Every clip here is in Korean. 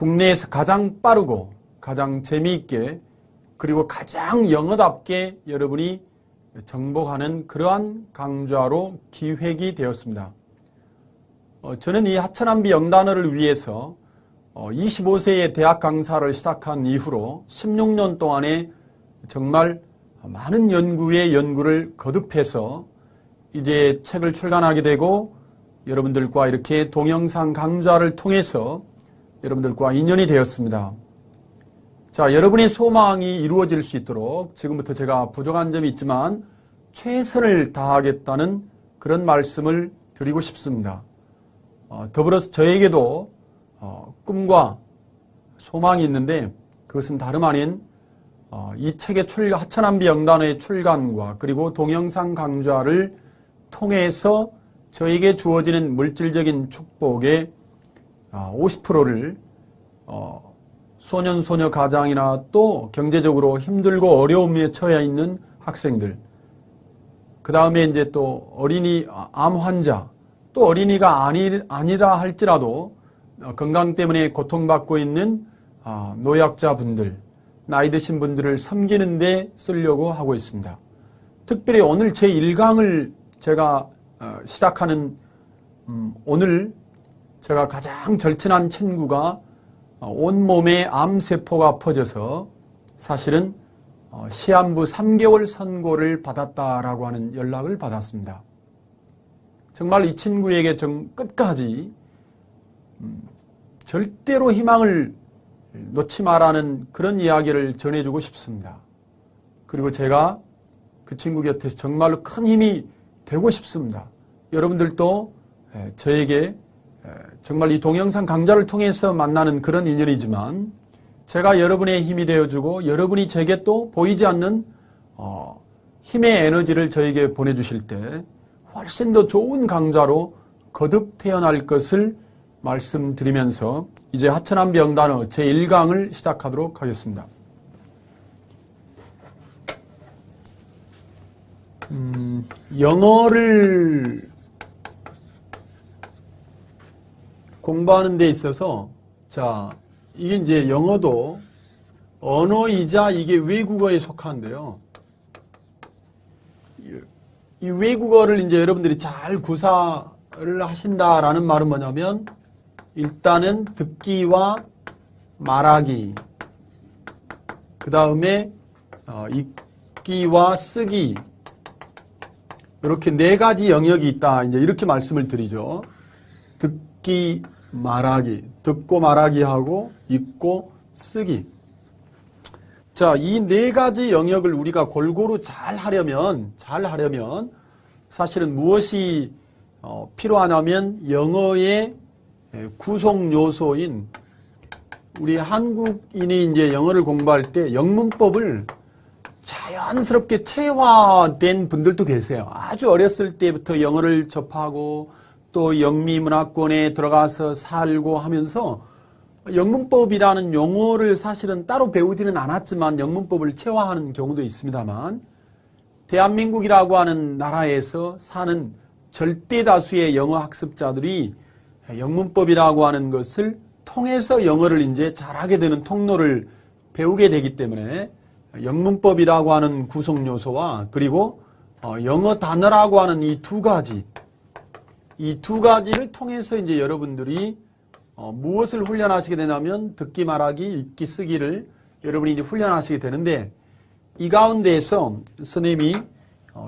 국내에서 가장 빠르고 가장 재미있게 그리고 가장 영어답게 여러분이 정복하는 그러한 강좌로 기획이 되었습니다. 저는 이 하천한비 영단어를 위해서 25세에 대학 강사를 시작한 이후로 16년 동안에 정말 많은 연구를 거듭해서 이제 책을 출간하게 되고 여러분들과 이렇게 동영상 강좌를 통해서 여러분들과 인연이 되었습니다. 자, 여러분의 소망이 이루어질 수 있도록 지금부터 제가 부족한 점이 있지만 최선을 다하겠다는 그런 말씀을 드리고 싶습니다. 더불어서 저에게도 꿈과 소망이 있는데 그것은 다름 아닌 이 책의 하천한비 영단어의 출간과 그리고 동영상 강좌를 통해서 저에게 주어지는 물질적인 축복의 50%를 소년, 소녀 가장이나 또 경제적으로 힘들고 어려움에 처해 있는 학생들, 그 다음에 이제 또 어린이 암 환자, 또 어린이가 아니라 할지라도 건강 때문에 고통받고 있는 노약자분들, 나이 드신 분들을 섬기는 데 쓰려고 하고 있습니다. 특별히 오늘 제 1강을 제가 시작하는 오늘 제가 가장 절친한 친구가 온몸에 암세포가 퍼져서 사실은 시한부 3개월 선고를 받았다라고 하는 연락을 받았습니다. 정말 이 친구에게 끝까지 절대로 희망을 놓지 말라는 그런 이야기를 전해주고 싶습니다. 그리고 제가 그 친구 곁에서 정말로 큰 힘이 되고 싶습니다. 여러분들도 저에게 정말 이 동영상 강좌를 통해서 만나는 그런 인연이지만 제가 여러분의 힘이 되어주고 여러분이 제게 또 보이지 않는 힘의 에너지를 저에게 보내주실 때 훨씬 더 좋은 강좌로 거듭 태어날 것을 말씀드리면서 이제 하천한비 영단어 제1강을 시작하도록 하겠습니다. 영어를 공부하는 데 있어서 자, 이게 이제 영어도 언어이자 이게 외국어에 속하는데요. 이 외국어를 이제 여러분들이 잘 구사를 하신다라는 말은 뭐냐면 일단은 듣기와 말하기, 그 다음에 읽기와 쓰기, 이렇게 4가지 영역이 있다. 이제 이렇게 말씀을 드리죠. 듣기, 말하기, 듣고 말하기하고 읽고 쓰기. 자, 이 4가지 영역을 우리가 골고루 잘 하려면 사실은 무엇이 필요하냐면 영어의 구성 요소인 우리 한국인이 이제 영어를 공부할 때 영문법을 자연스럽게 체화된 분들도 계세요. 아주 어렸을 때부터 영어를 접하고 또 영미문화권에 들어가서 살고 하면서 영문법이라는 용어를 사실은 따로 배우지는 않았지만 영문법을 체화하는 경우도 있습니다만 대한민국이라고 하는 나라에서 사는 절대 다수의 영어 학습자들이 영문법이라고 하는 것을 통해서 영어를 이제 잘하게 되는 통로를 배우게 되기 때문에 영문법이라고 하는 구성 요소와 그리고 영어 단어라고 하는 이 두 가지를 통해서 이제 여러분들이 무엇을 훈련하시게 되냐면 듣기, 말하기, 읽기, 쓰기를 여러분이 이제 훈련하시게 되는데 이 가운데에서 선생님이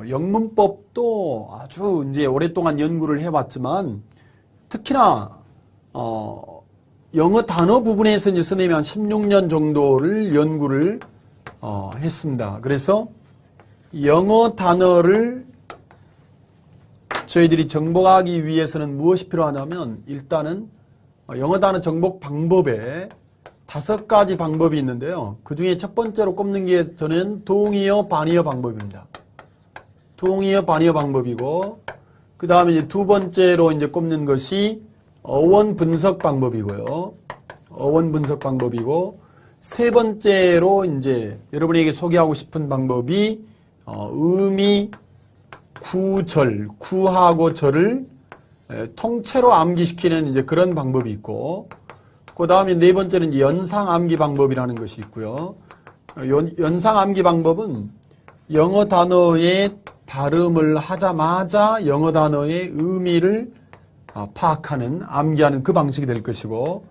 영문법도 아주 이제 오랫동안 연구를 해왔지만 특히나 영어 단어 부분에서 이제 선생님이 한 16년 정도를 연구를 했습니다. 그래서 영어 단어를 저희들이 정복하기 위해서는 무엇이 필요하냐면 일단은 영어 단어 정복 방법에 5가지 방법이 있는데요. 그 중에 첫 번째로 꼽는 게 저는 동의어, 반의어 방법입니다. 동의어, 반의어 방법이고 그 다음에 이제 두 번째로 이제 꼽는 것이 어원 분석 방법이고요. 어원 분석 방법이고 세 번째로 이제 여러분에게 소개하고 싶은 방법이 의미, 구절, 구하고 절을 통째로 암기시키는 이제 그런 방법이 있고 그 다음에 네 번째는 이제 연상 암기 방법이라는 것이 있고요. 연상 암기 방법은 영어 단어의 발음을 하자마자 영어 단어의 의미를 파악하는, 암기하는 그 방식이 될 것이고,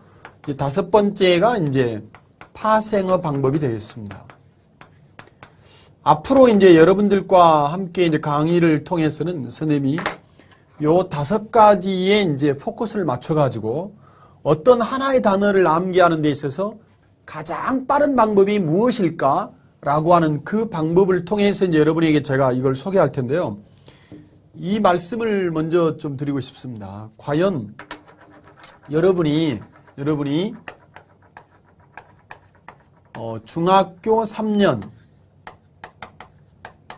이제 다섯 번째가 이제 파생어 방법이 되겠습니다. 앞으로 이제 여러분들과 함께 이제 강의를 통해서는 선생님이 요 다섯 가지에 이제 포커스를 맞춰가지고 어떤 하나의 단어를 암기하는 데 있어서 가장 빠른 방법이 무엇일까라고 하는 그 방법을 통해서 이제 여러분에게 제가 이걸 소개할 텐데요. 이 말씀을 먼저 좀 드리고 싶습니다. 과연 여러분이 중학교 3년,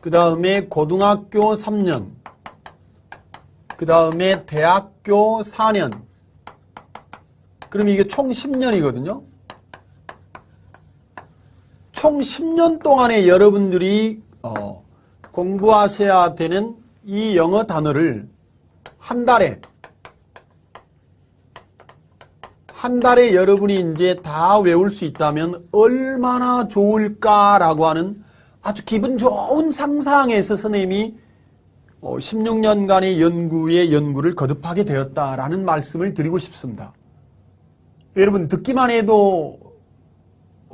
그 다음에 고등학교 3년, 그 다음에 대학교 4년, 그럼 이게 총 10년이거든요. 총 10년 동안에 여러분들이 공부하셔야 되는 이 영어 단어를 한 달에 여러분이 이제 다 외울 수 있다면 얼마나 좋을까라고 하는 아주 기분 좋은 상상에서 선생님이 16년간의 연구를 거듭하게 되었다라는 말씀을 드리고 싶습니다. 여러분 듣기만 해도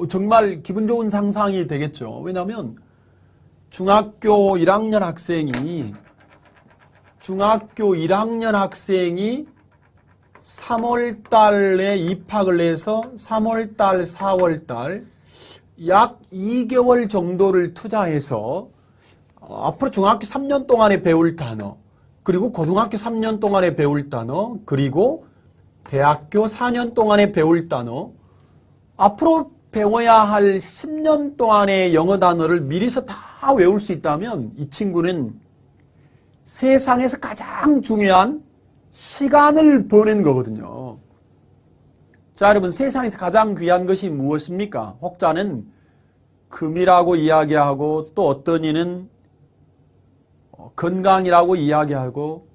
정말 기분 좋은 상상이 되겠죠. 왜냐하면 중학교 1학년 학생이 3월 달에 입학을 해서 3월 달, 4월 달 약 2개월 정도를 투자해서 앞으로 중학교 3년 동안에 배울 단어, 그리고 고등학교 3년 동안에 배울 단어, 그리고 대학교 4년 동안에 배울 단어, 앞으로 배워야 할 10년 동안의 영어 단어를 미리서 다 외울 수 있다면 이 친구는 세상에서 가장 중요한 시간을 버는 거거든요. 자, 여러분, 세상에서 가장 귀한 것이 무엇입니까? 혹자는 금이라고 이야기하고, 또 어떤 이는 건강이라고 이야기하고,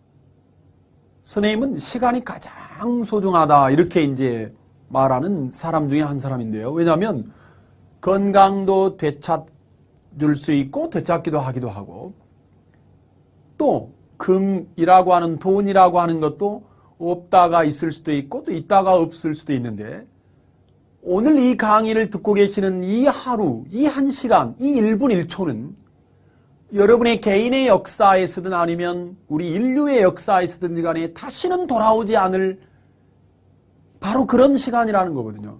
선생님은 시간이 가장 소중하다, 이렇게 이제 말하는 사람 중에 한 사람인데요. 왜냐하면 건강도 되찾을 수 있고 되찾기도 하기도 하고, 또 금이라고 하는, 돈이라고 하는 것도 없다가 있을 수도 있고 또 있다가 없을 수도 있는데, 오늘 이 강의를 듣고 계시는 이 하루, 이 한 시간, 이 1분 1초는 여러분의 개인의 역사에서든 아니면 우리 인류의 역사에서든 간에 다시는 돌아오지 않을 바로 그런 시간이라는 거거든요.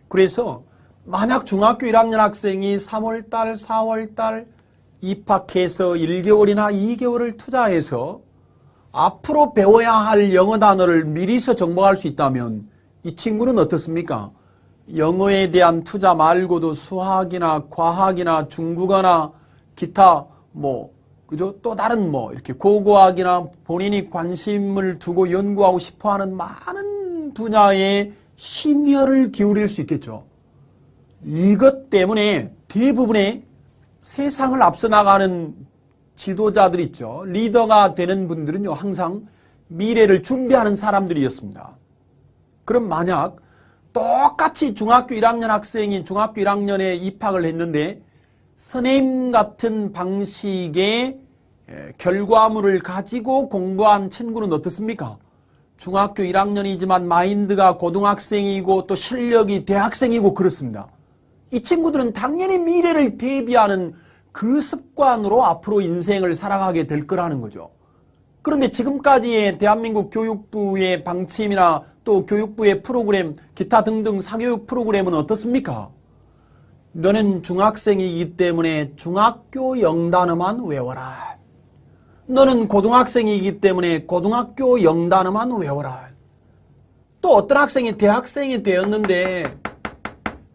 그래서 만약 중학교 1학년 학생이 3월달, 4월달 입학해서 1개월이나 2개월을 투자해서 앞으로 배워야 할 영어 단어를 미리서 정복할 수 있다면 이 친구는 어떻습니까? 영어에 대한 투자 말고도 수학이나 과학이나 중국어나 기타 그죠? 또 다른 이렇게 고고학이나 본인이 관심을 두고 연구하고 싶어 하는 많은 분야에 심혈을 기울일 수 있겠죠. 이것 때문에 대부분의 세상을 앞서 나가는 지도자들 있죠. 리더가 되는 분들은요, 항상 미래를 준비하는 사람들이었습니다. 그럼 만약 똑같이 중학교 1학년 학생이 중학교 1학년에 입학을 했는데 선생님 같은 방식의 결과물을 가지고 공부한 친구는 어떻습니까? 중학교 1학년이지만 마인드가 고등학생이고 또 실력이 대학생이고 그렇습니다. 이 친구들은 당연히 미래를 대비하는 그 습관으로 앞으로 인생을 살아가게 될 거라는 거죠. 그런데 지금까지의 대한민국 교육부의 방침이나 또 교육부의 프로그램, 기타 등등 사교육 프로그램은 어떻습니까? 너는 중학생이기 때문에 중학교 영단어만 외워라. 너는 고등학생이기 때문에 고등학교 영단어만 외워라. 또 어떤 학생이 대학생이 되었는데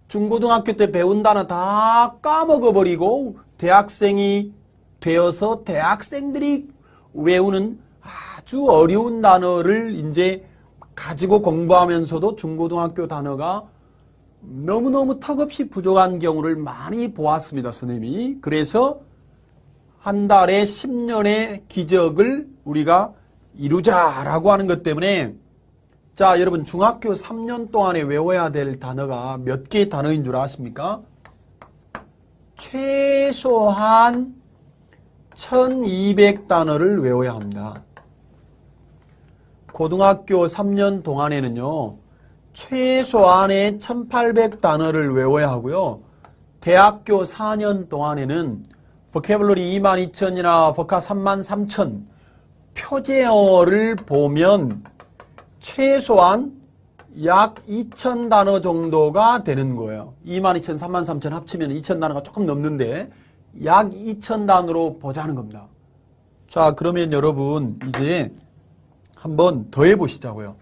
중고등학교 때 배운 단어 다 까먹어버리고 대학생이 되어서 대학생들이 외우는 아주 어려운 단어를 이제 가지고 공부하면서도 중고등학교 단어가 너무너무 턱없이 부족한 경우를 많이 보았습니다, 선생님이. 그래서 한 달에 10년의 기적을 우리가 이루자라고 하는 것 때문에 자, 여러분 중학교 3년 동안에 외워야 될 단어가 몇 개의 단어인 줄 아십니까? 최소한 1200단어를 외워야 합니다. 고등학교 3년 동안에는요, 최소한의 1800단어를 외워야 하고요. 대학교 4년 동안에는 vocabulary 22000이나 vocab 33000 표제어를 보면 최소한 약 2000단어 정도가 되는 거예요. 22000, 33000 합치면 2000단어가 조금 넘는데 약 2000단어로 보자는 겁니다. 자, 그러면 여러분 이제 한번 더 해보시자고요.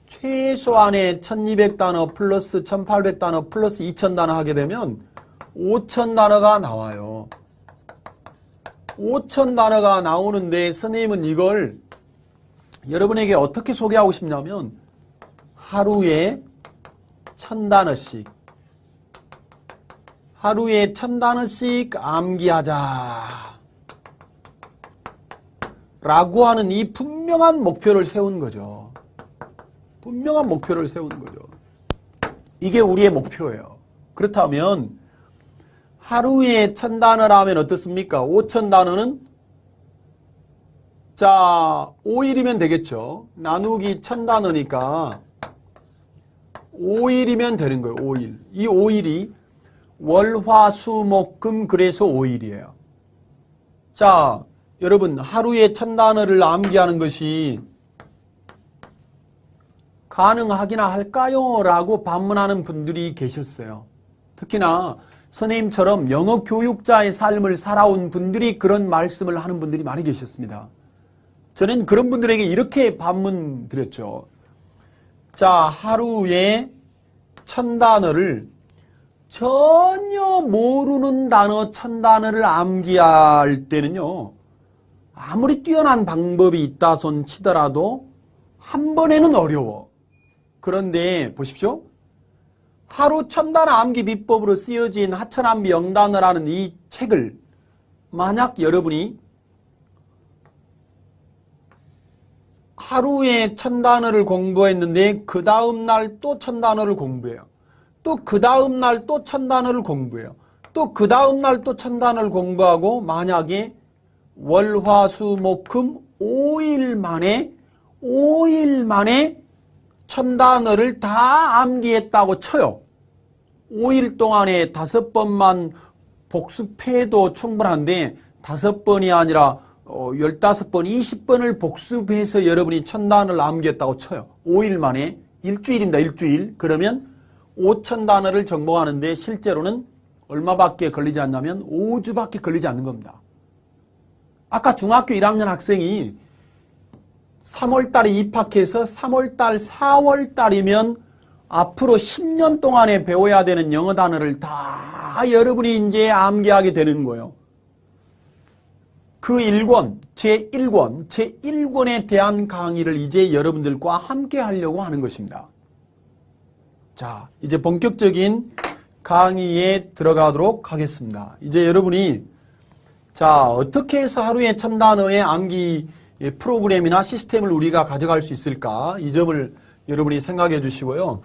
최소한의 1200단어 플러스 1800단어 플러스 2000단어 하게 되면 5000단어가 나와요. 5000단어가 나오는데 선생님은 이걸 여러분에게 어떻게 소개하고 싶냐면 하루에 1000단어씩 하루에 1000단어씩 암기하자 라고 하는 이 분명한 목표를 세운 거죠. 분명한 목표를 세운 거죠. 이게 우리의 목표예요. 그렇다면 하루에 1000단어라면 어떻습니까? 5000단어는 자 5일이면 되겠죠. 나누기 1000단어니까 5일이면 되는 거예요. 5일. 이 5일이 월화수목금 그래서 5일이에요. 자, 여러분 하루에 1000단어를 암기하는 것이 가능하기나 할까요? 라고 반문하는 분들이 계셨어요. 특히나 선생님처럼 영어 교육자의 삶을 살아온 분들이 그런 말씀을 하는 분들이 많이 계셨습니다. 저는 그런 분들에게 이렇게 반문 드렸죠. 자, 하루에 1000단어를 전혀 모르는 단어 1000단어를 암기할 때는요. 아무리 뛰어난 방법이 있다 손 치더라도 한 번에는 어려워. 그런데 보십시오. 하루 1000단어 암기 비법으로 쓰여진 하천암비 영단어라는 이 책을 만약 여러분이 하루에 1000단어를 공부했는데 그 다음날 또 1000단어를 공부해요. 또 그 다음날 또 1000단어를 공부해요. 또 그 다음날 또 1000단어를 공부하고 만약에 월화수목금 5일 만에 1000단어를 다 암기했다고 쳐요. 5일 동안에 5번만 복습해도 충분한데 5번이 아니라 15번, 20번을 복습해서 여러분이 1000단어를 암기했다고 쳐요. 5일 만에 일주일입니다. 일주일. 그러면 5000단어를 정복하는데 실제로는 얼마밖에 걸리지 않냐면 5주밖에 걸리지 않는 겁니다. 아까 중학교 1학년 학생이 3월달에 입학해서 3월달, 4월달이면 앞으로 10년 동안에 배워야 되는 영어 단어를 다 여러분이 이제 암기하게 되는 거예요. 그 1권, 제1권에 대한 강의를 이제 여러분들과 함께 하려고 하는 것입니다. 자, 이제 본격적인 강의에 들어가도록 하겠습니다. 이제 여러분이 자, 어떻게 해서 하루에 1000단어의 암기 프로그램이나 시스템을 우리가 가져갈 수 있을까? 이 점을 여러분이 생각해 주시고요.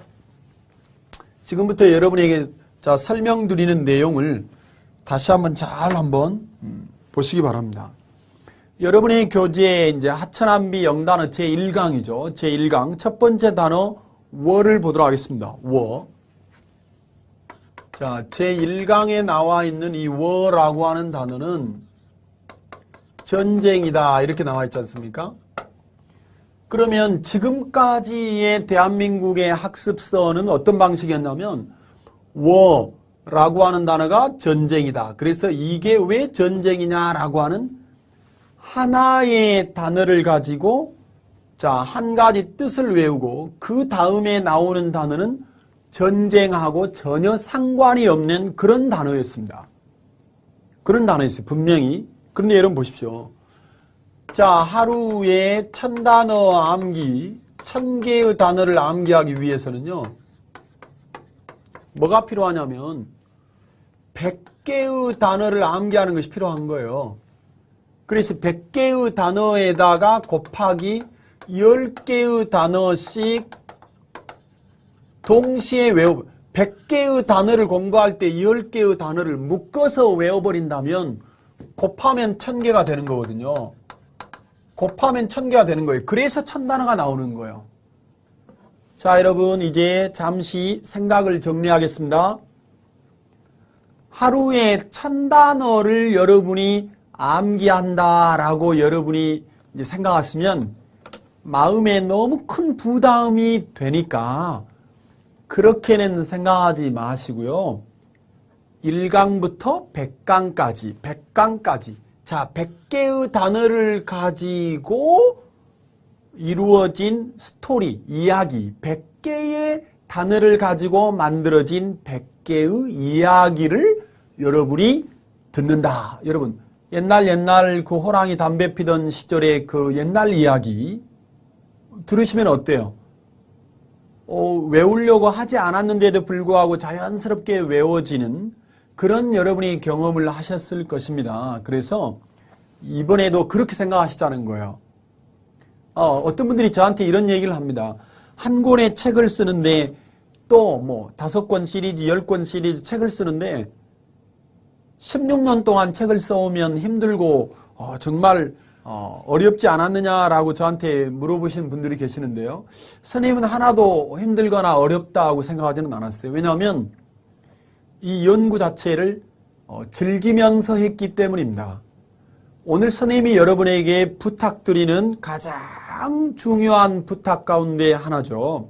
지금부터 여러분에게 자, 설명드리는 내용을 다시 한번 잘 한번 보시기 바랍니다. 여러분의 교재에 이제 하천암비 영단어 제1강이죠. 제1강 첫 번째 단어 워를 보도록 하겠습니다. 워. 자, 제1강에 나와 있는 이 워라고 하는 단어는 전쟁이다 이렇게 나와 있지 않습니까? 그러면 지금까지의 대한민국의 학습서는 어떤 방식이었냐면 워라고 하는 단어가 전쟁이다. 그래서 이게 왜 전쟁이냐라고 하는 하나의 단어를 가지고 자, 한 가지 뜻을 외우고 그 다음에 나오는 단어는 전쟁하고 전혀 상관이 없는 그런 단어였습니다. 그런 단어였어요. 분명히. 그런데 여러분 보십시오. 자, 하루에 1000단어 암기, 1000개의 단어를 암기하기 위해서는요. 뭐가 필요하냐면 100개의 단어를 암기하는 것이 필요한 거예요. 그래서 100개의 단어에다가 곱하기 10개의 단어씩 동시에 100개의 단어를 공부할 때 10개의 단어를 묶어서 외워버린다면 곱하면 1000개가 되는 거거든요. 곱하면 1000개가 되는 거예요. 그래서 1000단어가 나오는 거예요. 자, 여러분 이제 잠시 생각을 정리하겠습니다. 하루에 1000단어를 여러분이 암기한다라고 여러분이 이제 생각하시면 마음에 너무 큰 부담이 되니까 그렇게는 생각하지 마시고요. 1강부터 100강까지 자, 100개의 단어를 가지고 이루어진 스토리, 이야기, 100개의 단어를 가지고 만들어진 100개의 이야기를 여러분이 듣는다. 여러분, 옛날 그 호랑이 담배 피던 시절의 그 옛날 이야기 들으시면 어때요? 외우려고 하지 않았는데도 불구하고 자연스럽게 외워지는 그런 여러분이 경험을 하셨을 것입니다. 그래서 이번에도 그렇게 생각하시자는 거예요. 어떤 분들이 저한테 이런 얘기를 합니다. 한 권의 책을 쓰는데 또 뭐 5권 시리즈, 10권 시리즈 책을 쓰는데 16년 동안 책을 써오면 힘들고 정말 어렵지 않았느냐라고 저한테 물어보시는 분들이 계시는데요. 선생님은 하나도 힘들거나 어렵다고 생각하지는 않았어요. 왜냐하면 이 연구 자체를 즐기면서 했기 때문입니다. 오늘 선생님이 여러분에게 부탁드리는 가장 중요한 부탁 가운데 하나죠.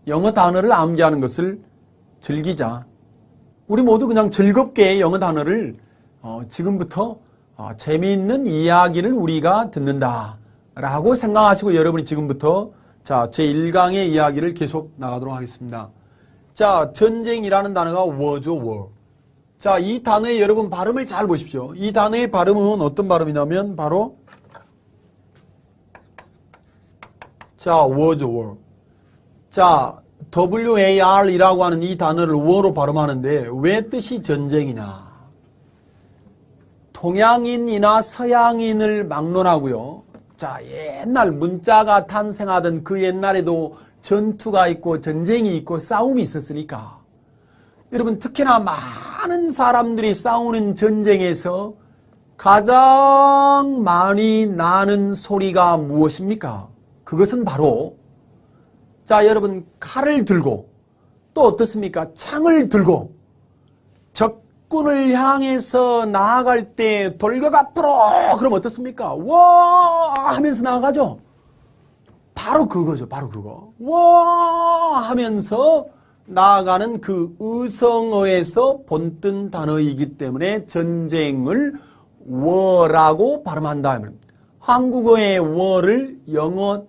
영어 단어를 암기하는 것을 즐기자. 우리 모두 그냥 즐겁게 영어 단어를 지금부터 재미있는 이야기를 우리가 듣는다 라고 생각하시고 여러분이 지금부터 자, 제1강의 이야기를 계속 나가도록 하겠습니다. 자, 전쟁이라는 단어가 war죠, war. 자, 이 단어의 여러분 발음을 잘 보십시오. 이 단어의 발음은 어떤 발음이냐면 바로 자, war죠, war. 자, war이라고 하는 이 단어를 war로 발음하는데 왜 뜻이 전쟁이냐? 동양인이나 서양인을 막론하고요. 자, 옛날 문자가 탄생하던 그 옛날에도 전투가 있고 전쟁이 있고 싸움이 있었으니까 여러분 특히나 많은 사람들이 싸우는 전쟁에서 가장 많이 나는 소리가 무엇입니까? 그것은 바로 자, 여러분 칼을 들고 또 어떻습니까? 창을 들고 적군을 향해서 나아갈 때 돌격 앞으로 그럼 어떻습니까? 와 하면서 나아가죠. 바로 그거죠. 바로 그거. 와 하면서 나아가는 그 의성어에서 본뜬 단어이기 때문에 전쟁을 워라고 발음한다. 한국어의 워를 영어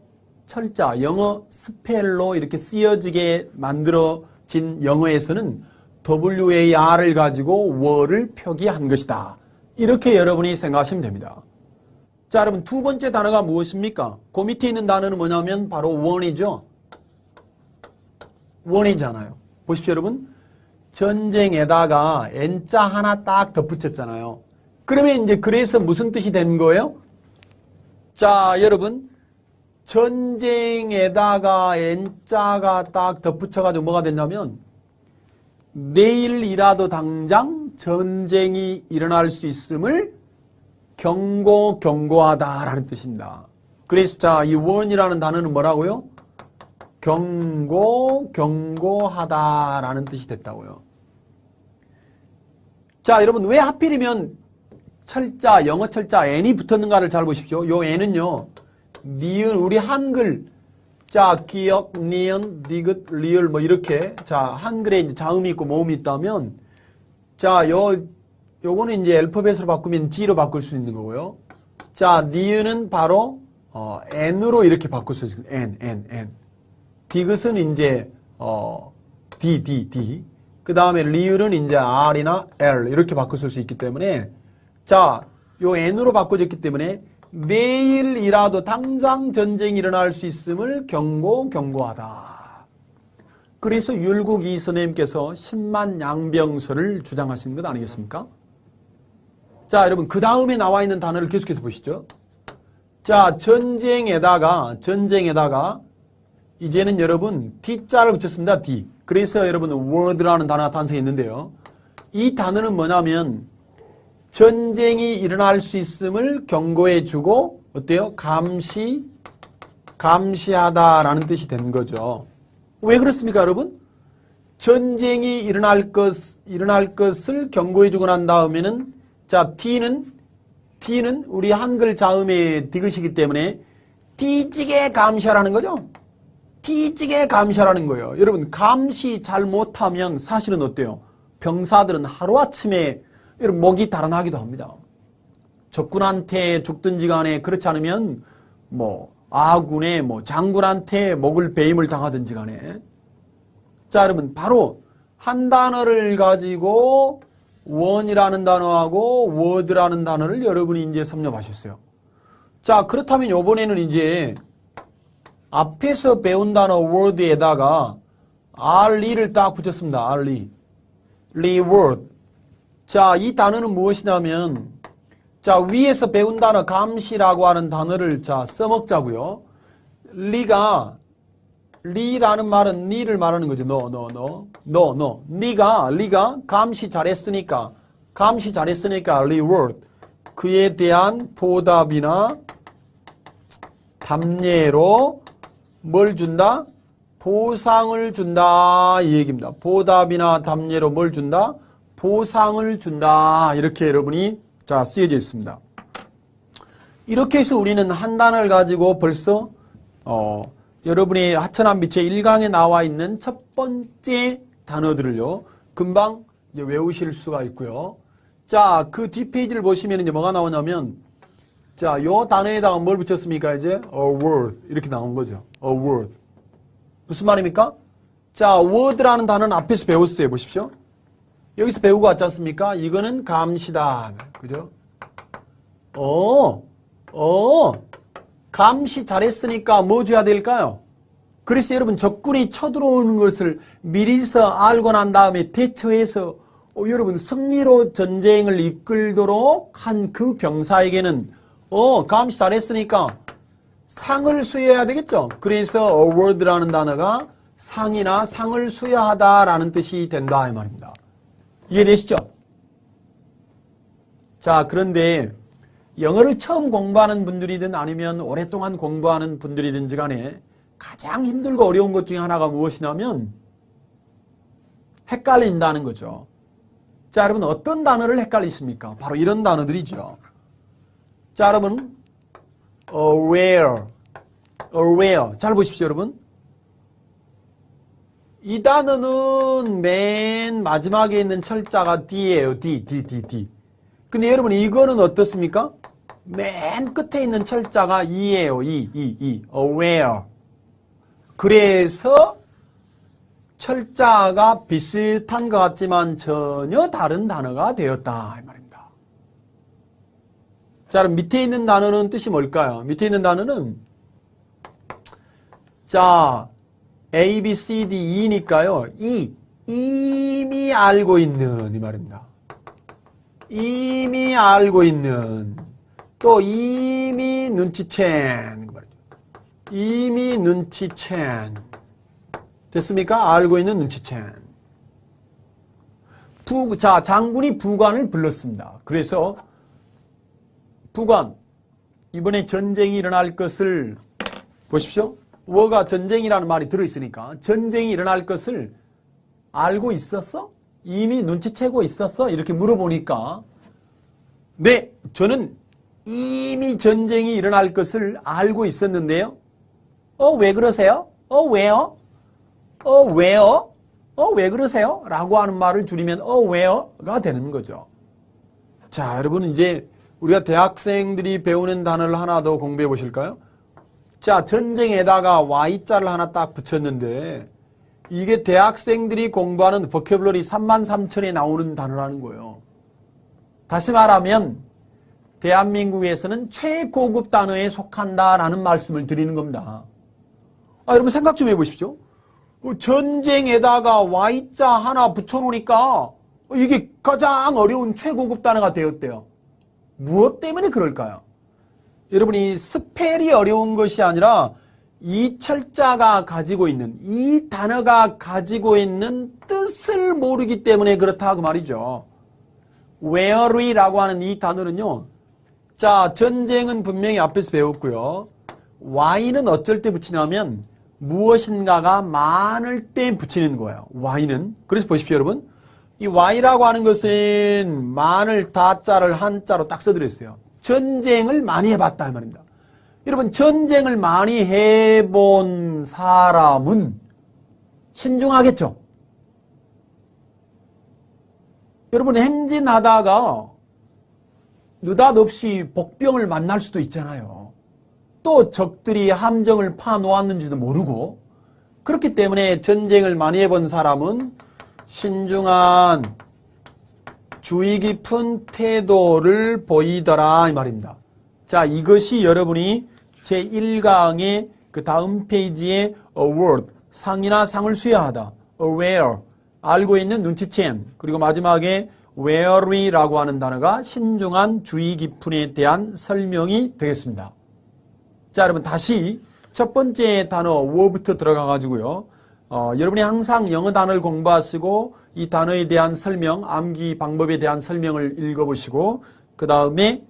철자, 영어 스펠로 이렇게 쓰여지게 만들어진 영어에서는 war를 가지고 워를 표기한 것이다. 이렇게 여러분이 생각하시면 됩니다. 자, 여러분 두 번째 단어가 무엇입니까? 그 밑에 있는 단어는 뭐냐면 바로 원이죠. 원이잖아요. 보십시오, 여러분. 전쟁에다가 N자 하나 딱 덧붙였잖아요. 그러면 이제 그래서 무슨 뜻이 된 거예요? 자, 여러분. 전쟁에다가 N자가 딱 덧붙여가지고 뭐가 됐냐면 내일이라도 당장 전쟁이 일어날 수 있음을 경고하다라는 뜻입니다. 그래서 자, 이 원이라는 단어는 뭐라고요? 경고하다라는 뜻이 됐다고요. 자, 여러분 왜 하필이면 철자, 영어 철자 N이 붙었는가를 잘 보십시오. 요 N은요. 니은 우리 한글 자, 기역, 니은, 디귿, 리을 뭐 이렇게 자, 한글에 이제 자음이 있고 모음이 있다면 자, 요거는 이제 알파벳으로 바꾸면 G로 바꿀 수 있는 거고요. 자, 니은은 바로 N으로 이렇게 바꿀 수 있어요. N. 디귿은 이제 D. 그 다음에 리을은 이제 R이나 L 이렇게 바꿀 수 있기 때문에 자, 요 N으로 바꿔졌기 때문에 내일이라도 당장 전쟁이 일어날 수 있음을 경고하다. 그래서 율곡 이 선생님께서 10만 양병설을 주장하시는 것 아니겠습니까? 자, 여러분 그 다음에 나와 있는 단어를 계속해서 보시죠. 자, 전쟁에다가 이제는 여러분 D자를 붙였습니다. D. 그래서 여러분 word라는 단어가 탄생했는데요. 이 단어는 뭐냐면 전쟁이 일어날 수 있음을 경고해주고 어때요? 감시하다라는 뜻이 된 거죠. 왜 그렇습니까, 여러분? 전쟁이 일어날 것을 경고해주고 난 다음에는 자, D는 우리 한글 자음의 디귿이기 때문에 뒤지게 감시하라는 거죠. 뒤지게 감시하라는 거예요. 여러분, 감시 잘 못하면 사실은 어때요? 병사들은 하루아침에 여러분 목이 달아나기도 합니다. 적군한테 죽든지 간에 그렇지 않으면 아군의 장군한테 목을 베임을 당하든지 간에. 자, 여러분, 바로 한 단어를 가지고 원이라는 단어하고 word라는 단어를 여러분이 이제 섭렵하셨어요. 자, 그렇다면 이번에는 이제 앞에서 배운 단어 word에다가 r를 딱 붙였습니다. reword. 자, 이 단어는 무엇이냐면 자, 위에서 배운 단어 감시라고 하는 단어를 자, 써먹자고요. 리라는 말은 니를 말하는 거죠. 니가 감시 잘했으니까 reward. 그에 대한 보답이나 답례로 뭘 준다? 보상을 준다. 이 얘기입니다. 보답이나 답례로 뭘 준다? 보상을 준다. 이렇게 여러분이 자, 쓰여져 있습니다. 이렇게 해서 우리는 한 단어를 가지고 벌써 여러분의 하천한 빛의 1강에 나와 있는 첫 번째 단어들을요, 금방 이제 외우실 수가 있고요. 자, 그 뒷페이지를 보시면 이제 뭐가 나오냐면, 자, 요 단어에다가 뭘 붙였습니까? 이제, a word. 이렇게 나온 거죠. a word. 무슨 말입니까? 자, word라는 단어는 앞에서 배웠어요. 보십시오. 여기서 배우고 왔지 않습니까? 이거는 감시다. 그죠? 감시 잘했으니까 뭐 줘야 될까요? 그래서 여러분 적군이 쳐들어오는 것을 미리서 알고 난 다음에 대처해서 여러분 승리로 전쟁을 이끌도록 한 그 병사에게는 감시 잘했으니까 상을 수여해야 되겠죠. 그래서 award라는 단어가 상이나 상을 수여하다라는 뜻이 된다 이 말입니다. 이해되시죠? 자, 그런데 영어를 처음 공부하는 분들이든 아니면 오랫동안 공부하는 분들이든지 간에 가장 힘들고 어려운 것 중에 하나가 무엇이냐면 헷갈린다는 거죠. 자, 여러분 어떤 단어를 헷갈리십니까? 바로 이런 단어들이죠. 자, 여러분 aware. 잘 보십시오, 여러분. 이 단어는 맨 마지막에 있는 철자가 D예요. D. 근데 여러분 이거는 어떻습니까? 맨 끝에 있는 철자가 E예요. aware. 그래서 철자가 비슷한 것 같지만 전혀 다른 단어가 되었다 이 말입니다. 자, 그럼 밑에 있는 단어는 뜻이 뭘까요? 밑에 있는 단어는 자, A, B, C, D, E니까요. 이미 알고 있는 이 말입니다. 이미 알고 있는, 또 이미 눈치챈, 이미 눈치챈. 됐습니까? 알고 있는 눈치챈. 자, 장군이 부관을 불렀습니다. 그래서 부관, 이번에 전쟁이 일어날 것을 보십시오. 워가 전쟁이라는 말이 들어있으니까 전쟁이 일어날 것을 알고 있었어? 이미 눈치채고 있었어? 이렇게 물어보니까 네, 저는 이미 전쟁이 일어날 것을 알고 있었는데요. 왜 그러세요? 왜요? 왜요? 왜 그러세요? 라고 하는 말을 줄이면 왜요가 되는 거죠. 자, 여러분 이제 우리가 대학생들이 배우는 단어를 하나 더 공부해 보실까요? 자, 전쟁에다가 Y자를 하나 딱 붙였는데 이게 대학생들이 공부하는 vocabulary 33,000에 나오는 단어라는 거예요. 다시 말하면 대한민국에서는 최고급 단어에 속한다라는 말씀을 드리는 겁니다. 여러분 생각 좀 해보십시오. 전쟁에다가 Y자 하나 붙여놓으니까 이게 가장 어려운 최고급 단어가 되었대요. 무엇 때문에 그럴까요? 여러분이 스펠이 어려운 것이 아니라 이 철자가 가지고 있는, 이 단어가 가지고 있는 뜻을 모르기 때문에 그렇다 그 말이죠. weary라고 하는 이 단어는요. 자, 전쟁은 분명히 앞에서 배웠고요. Y는 어쩔 때 붙이냐면 무엇인가가 많을 때 붙이는 거예요. Y는. 그래서 보십시오, 여러분. 이 Y라고 하는 것은 많을 다자를 한자로 딱 써드렸어요. 전쟁을 많이 해봤다 이 말입니다. 여러분, 전쟁을 많이 해본 사람은 신중하겠죠? 여러분, 행진하다가 느닷없이 복병을 만날 수도 있잖아요. 또 적들이 함정을 파놓았는지도 모르고, 그렇기 때문에 전쟁을 많이 해본 사람은 신중한 주의 깊은 태도를 보이더라 이 말입니다. 자, 이것이 여러분이 제1강의 그 다음 페이지에 award, 상이나 상을 수여하다, aware, 알고 있는 눈치챈, 그리고 마지막에 wary라고 하는 단어가 신중한 주의 깊은에 대한 설명이 되겠습니다. 자, 여러분 다시 첫 번째 단어 워부터 들어가 가지고요. 여러분이 항상 영어 단어를 공부하시고 이 단어에 대한 설명, 암기 방법에 대한 설명을 읽어보시고 그 다음에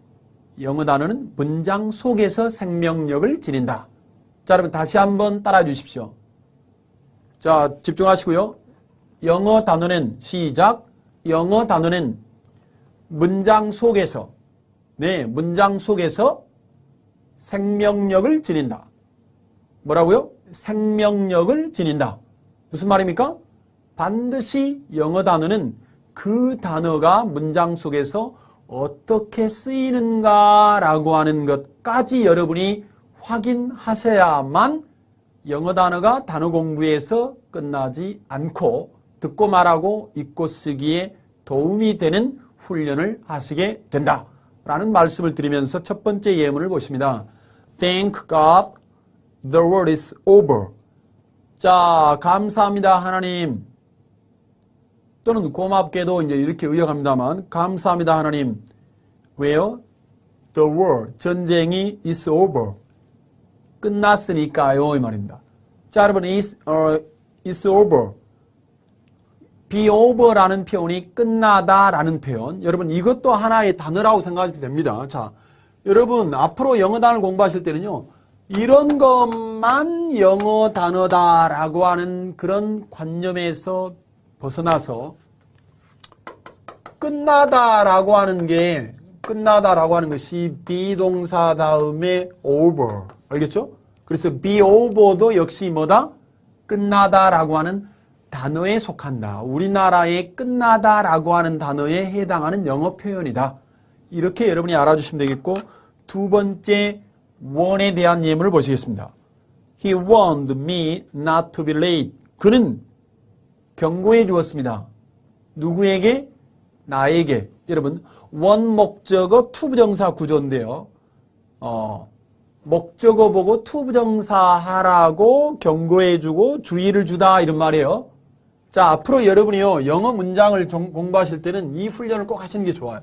영어 단어는 문장 속에서 생명력을 지닌다. 자, 여러분 다시 한번 따라해 주십시오. 자, 집중하시고요. 영어 단어는 시작. 영어 단어는 문장 속에서, 네, 문장 속에서 생명력을 지닌다. 뭐라고요? 생명력을 지닌다. 무슨 말입니까? 반드시 영어 단어는 그 단어가 문장 속에서 어떻게 쓰이는가라고 하는 것까지 여러분이 확인하셔야만 영어 단어가 단어 공부에서 끝나지 않고 듣고 말하고 읽고 쓰기에 도움이 되는 훈련을 하시게 된다라는 말씀을 드리면서 첫 번째 예문을 보십니다. Thank God the war is over. 자, 감사합니다 하나님. 또는 고맙게도 이제 이렇게 의역합니다만 감사합니다 하나님. 왜요? The war, 전쟁이 is over. 끝났으니까요 이 말입니다. 자, 여러분 is over. be over라는 표현이 끝나다라는 표현. 여러분 이것도 하나의 단어라고 생각하시면 됩니다. 자, 여러분 앞으로 영어 단어를 공부하실 때는요. 이런 것만 영어 단어다라고 하는 그런 관념에서 벗어나서 끝나다라고 하는 것이 비동사 다음에 over. 알겠죠? 그래서 be over도 역시 뭐다? 끝나다라고 하는 단어에 속한다. 우리나라의 끝나다라고 하는 단어에 해당하는 영어 표현이다. 이렇게 여러분이 알아주시면 되겠고 두 번째 warn에 대한 예문을 보시겠습니다. He warned me not to be late. 그는 경고해 주었습니다. 누구에게? 나에게. 여러분 원목적어 투부정사 구조인데요. 목적어 보고 투부정사 하라고 경고해 주고 주의를 주다 이런 말이에요. 자, 앞으로 여러분이요 영어 문장을 공부하실 때는 이 훈련을 꼭 하시는 게 좋아요.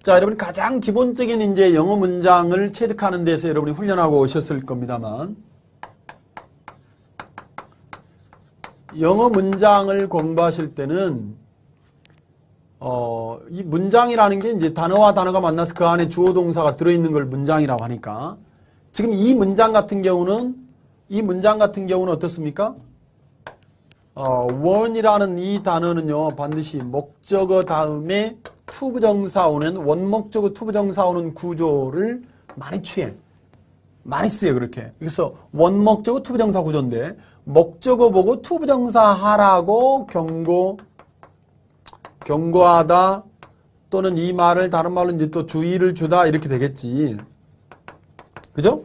자, 여러분 가장 기본적인 이제 영어 문장을 체득하는 데서 여러분이 훈련하고 오셨을 겁니다만 영어 문장을 공부하실 때는 이 문장이라는 게 이제 단어와 단어가 만나서 그 안에 주어 동사가 들어있는 걸 문장이라고 하니까 지금 이 문장 같은 경우는 어떻습니까? 원이라는 이 단어는요 반드시 목적어 다음에 투부정사 오는 원목적어 투부정사 오는 구조를 많이 취해. 많이 쓰요 그렇게. 그래서 원목적어 투부정사 구조인데 목적어 보고 투부정사 하라고 경고하다 또는 이 말을 다른 말로 이제 또 주의를 주다 이렇게 되겠지. 그죠?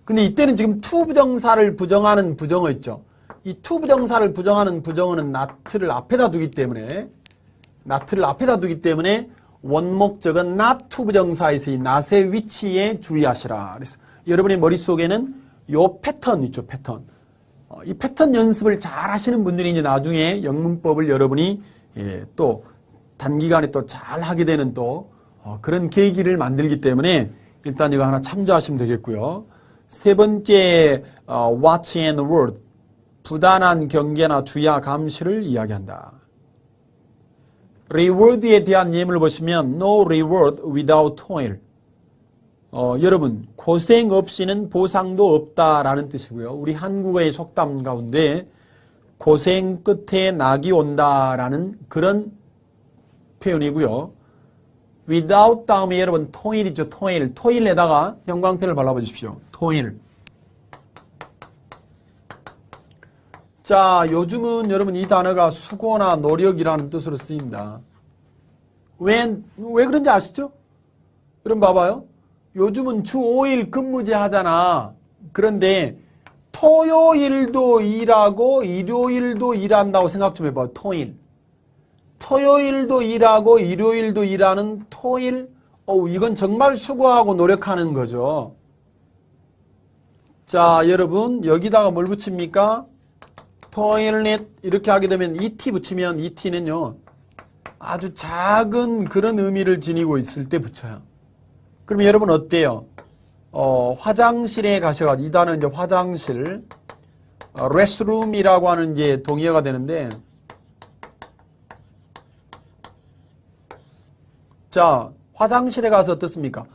근데 이때는 지금 투부정사를 부정하는 부정어 있죠. 이 투부정사를 부정하는 부정어는 not를 앞에다 두기 때문에 원목적은 not 투부정사에서 이 not의 위치에 주의하시라. 그래서 여러분의 머릿속에는 요 패턴 있죠, 패턴. 이 패턴 연습을 잘 하시는 분들이 이제 나중에 영문법을 여러분이 또 단기간에 또 잘 하게 되는 또 그런 계기를 만들기 때문에 일단 이거 하나 참조하시면 되겠고요. 세 번째, watch and word. 부단한 경계나 주의와 감시를 이야기한다. reward에 대한 예문을 보시면 no reward without toil. 여러분, 고생 없이는 보상도 없다라는 뜻이고요. 우리 한국어의 속담 가운데 고생 끝에 낙이 온다라는 그런 표현이고요. without 다음에 여러분 toil이죠. toil에다가 형광펜을 발라보십시오. toil. 자, 요즘은 여러분 이 단어가 수고나 노력이라는 뜻으로 쓰입니다. 왜 그런지 아시죠? 여러분 봐봐요. 요즘은 주 5일 근무제 하잖아. 그런데 토요일도 일하고 일요일도 일한다고 생각 좀 해봐. 토요일도 일하고 일요일도 일하는 토일. 이건 정말 수고하고 노력하는 거죠. 자, 여러분 여기다가 뭘 붙입니까? 토일넷 이렇게 하게 되면 et 붙이면 et는요 아주 작은 그런 의미를 지니고 있을 때 붙여요. 그럼 여러분 어때요? 화장실에 가셔가지고 이 단어는 이제 화장실, restroom이라고 하는 이제 동의어가 되는데, 자, 화장실에 가서 어떻습니까?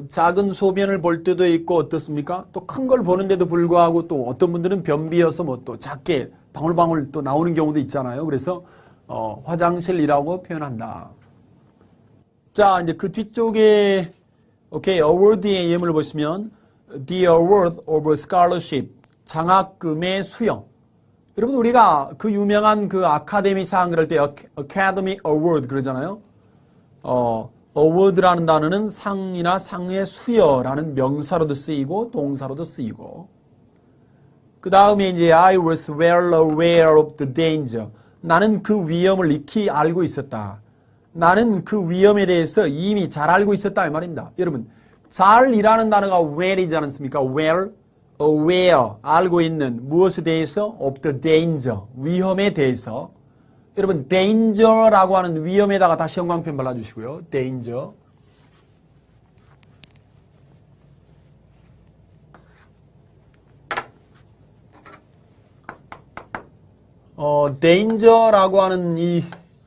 작은 소변을 볼 때도 있고 어떻습니까? 또 큰 걸 보는데도 불구하고 또 어떤 분들은 변비여서 뭐 또 작게 방울방울 또 나오는 경우도 있잖아요. 그래서 화장실이라고 표현한다. 자, 이제 그 뒤쪽에 award의 예문을 보시면 the award of scholarship, 장학금의 수여. 여러분 우리가 그 유명한 그 아카데미상 그럴 때 academy award 그러잖아요. award라는 단어는 상이나 상의 수여라는 명사로도 쓰이고 동사로도 쓰이고. 그 다음에 이제 I was well aware of the danger. 나는 그 위험을 익히 알고 있었다. 나는 그 위험에 대해서 이미 잘 알고 있었다 이 말입니다. 여러분 잘이라는 단어가 well이지 않습니까? well, aware, 알고 있는 무엇에 대해서? of the danger, 위험에 대해서. 여러분 danger라고 하는 위험에다가 다시 형광펜 발라주시고요. danger. danger라고 하는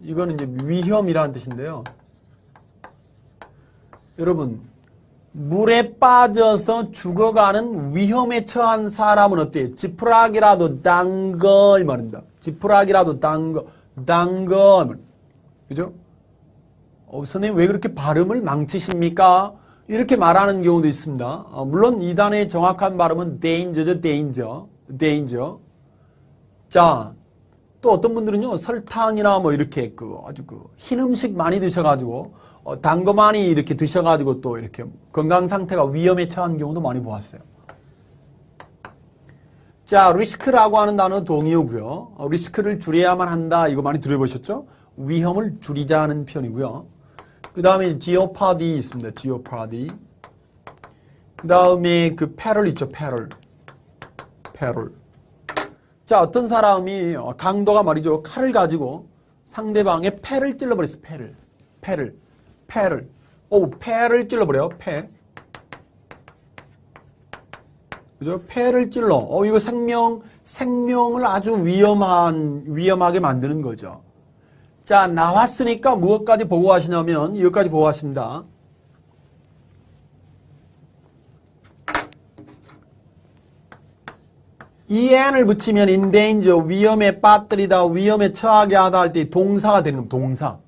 이거는 이제 위험이라는 뜻인데요. 여러분, 물에 빠져서 죽어가는 위험에 처한 사람은 어때요? 지푸라기라도 담거 이 말입니다. 지푸라기라도 담거. 그죠? 선생님 왜 그렇게 발음을 망치십니까? 이렇게 말하는 경우도 있습니다. 물론 이 단어의 정확한 발음은 danger죠, danger. 자, 또 어떤 분들은요 설탕이나 뭐 이렇게 아주 흰 음식 많이 드셔가지고 단 거 많이 이렇게 드셔가지고 또 이렇게 건강 상태가 위험에 처한 경우도 많이 보았어요. 자, risk라고 하는 단어는 동의어고요. 리스크를 줄여야만 한다. 이거 많이 들어보셨죠? 위험을 줄이자는 표현이고요. 그 다음에 jeopardy 있습니다. jeopardy. 그 다음에 그 peril 있죠. peril. 자, 어떤 사람이 강도가 말이죠. 칼을 가지고 상대방의 폐를 찔러버렸어요. 폐를. 폐를 찔러버려요. 그죠? 폐를 찔러. 이거 생명을 아주 위험하게 만드는 거죠. 자, 나왔으니까 무엇까지 보고하시냐면 이것까지 보고하십니다. en을 붙이면 in danger, 위험에 빠뜨리다, 위험에 처하게 하다 할 때 동사가 되는 겁니다. 동사.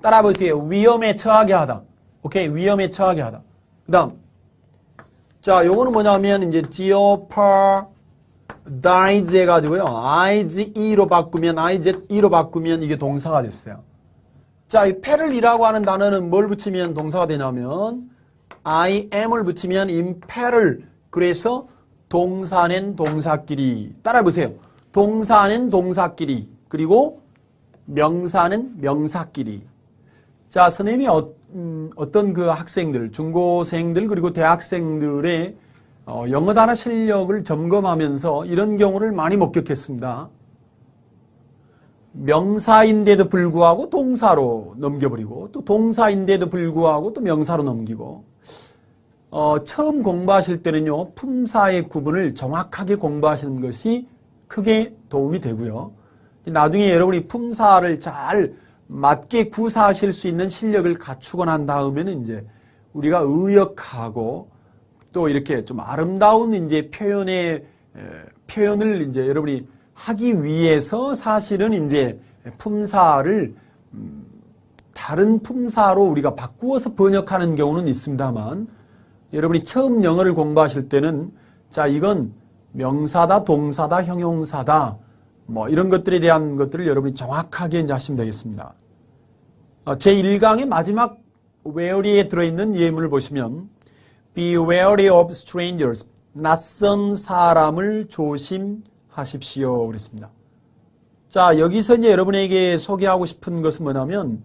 따라 보세요. 위험에 처하게 하다. 오케이? 위험에 처하게 하다. 그 다음. 자, 요거는 뭐냐면 이제 jeopardize 해가지고요. ize로 바꾸면 이게 동사가 됐어요. 자, 이 peril이라고 하는 단어는 뭘 붙이면 동사가 되냐면 I am을 붙이면 in peril. 그래서 동사는 동사끼리. 따라해보세요. 동사는 동사끼리. 그리고 명사는 명사끼리. 자, 선생님이 어떤 그 학생들, 중고생들 그리고 대학생들의 영어 단어 실력을 점검하면서 이런 경우를 많이 목격했습니다. 명사인데도 불구하고 동사로 넘겨버리고 또 동사인데도 불구하고 또 명사로 넘기고 처음 공부하실 때는요. 품사의 구분을 정확하게 공부하시는 것이 크게 도움이 되고요. 나중에 여러분이 품사를 잘 맞게 구사하실 수 있는 실력을 갖추고 난 다음에는 이제 우리가 의역하고 또 이렇게 좀 아름다운 이제 표현을 이제 여러분이 하기 위해서 사실은 이제 품사를 다른 품사로 우리가 바꾸어서 번역하는 경우는 있습니다만 여러분이 처음 영어를 공부하실 때는 자, 이건 명사다, 동사다, 형용사다 뭐 이런 것들에 대한 것들을 여러분이 정확하게 이제 하시면 되겠습니다. 제1강의 마지막 ware에 들어있는 예문을 보시면 Be wary of strangers. 낯선 사람을 조심하십시오. 그랬습니다. 자, 여기서 이제 여러분에게 소개하고 싶은 것은 뭐냐면,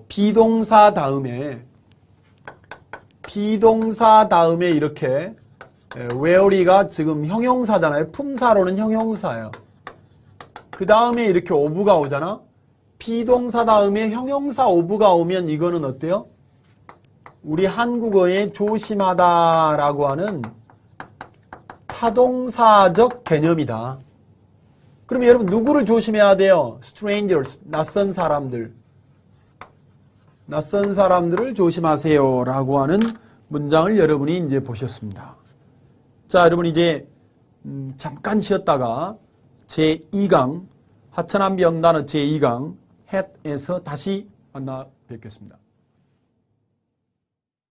비동사 다음에 이렇게, wary가 지금 형용사잖아요. 품사로는 형용사예요. 그 다음에 이렇게 of가 오잖아? 비동사 다음에 형용사 of가 오면 이거는 어때요? 우리 한국어에 조심하다라고 하는 타동사적 개념이다. 그럼 여러분 누구를 조심해야 돼요? strangers, 낯선 사람들. 낯선 사람들을 조심하세요 라고 하는 문장을 여러분이 이제 보셨습니다. 자, 여러분 이제 잠깐 쉬었다가 제2강 하천한 명단어 제2강 햇에서 다시 만나 뵙겠습니다.